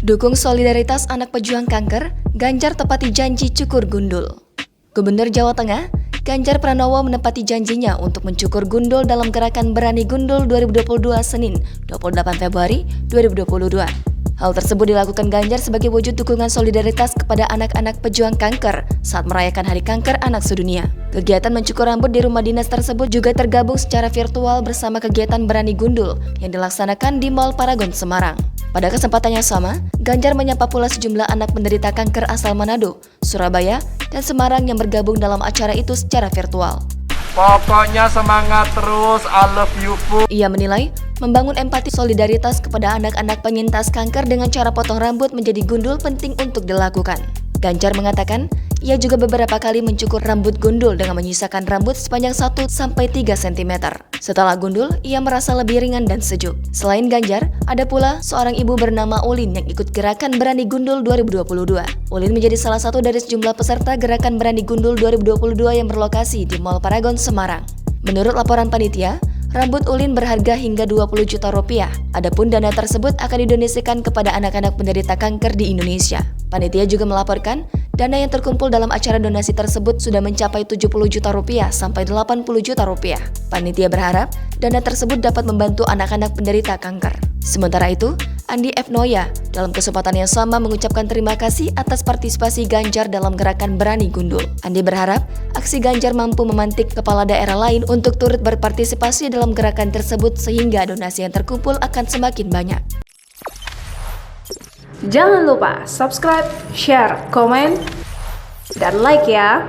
Dukung solidaritas anak pejuang kanker, Ganjar tepati janji cukur gundul. Gubernur Jawa Tengah, Ganjar Pranowo menepati janjinya untuk mencukur gundul dalam gerakan Berani Gundul 2022 Senin, 28 Februari 2022. Hal tersebut dilakukan Ganjar sebagai wujud dukungan solidaritas kepada anak-anak pejuang kanker saat merayakan Hari Kanker Anak Sedunia. Kegiatan mencukur rambut di rumah dinas tersebut juga tergabung secara virtual bersama kegiatan Berani Gundul yang dilaksanakan di Mall Paragon Semarang. Pada kesempatan yang sama, Ganjar menyapa pula sejumlah anak penderita kanker asal Manado, Surabaya, dan Semarang yang bergabung dalam acara itu secara virtual. Pokoknya semangat terus, I love you, Bu. Ia menilai, membangun empati solidaritas kepada anak-anak penyintas kanker dengan cara potong rambut menjadi gundul penting untuk dilakukan. Ganjar mengatakan, ia juga beberapa kali mencukur rambut gundul dengan menyisakan rambut sepanjang 1-3 cm. Setelah gundul, ia merasa lebih ringan dan sejuk. Selain Ganjar, ada pula seorang ibu bernama Ulin yang ikut gerakan Berani Gundul 2022. Ulin menjadi salah satu dari sejumlah peserta gerakan Berani Gundul 2022 yang berlokasi di Mall Paragon Semarang. Menurut laporan panitia, rambut Ulin berharga hingga 20 juta rupiah. Adapun dana tersebut akan didonasikan kepada anak-anak penderita kanker di Indonesia. Panitia juga melaporkan, dana yang terkumpul dalam acara donasi tersebut sudah mencapai 70 juta rupiah sampai 80 juta rupiah. Panitia berharap dana tersebut dapat membantu anak-anak penderita kanker. Sementara itu, Andi F. Noya dalam kesempatan yang sama mengucapkan terima kasih atas partisipasi Ganjar dalam gerakan Berani Gundul. Andi berharap aksi Ganjar mampu memantik kepala daerah lain untuk turut berpartisipasi dalam gerakan tersebut sehingga donasi yang terkumpul akan semakin banyak. Jangan lupa subscribe, share, komen, dan like ya!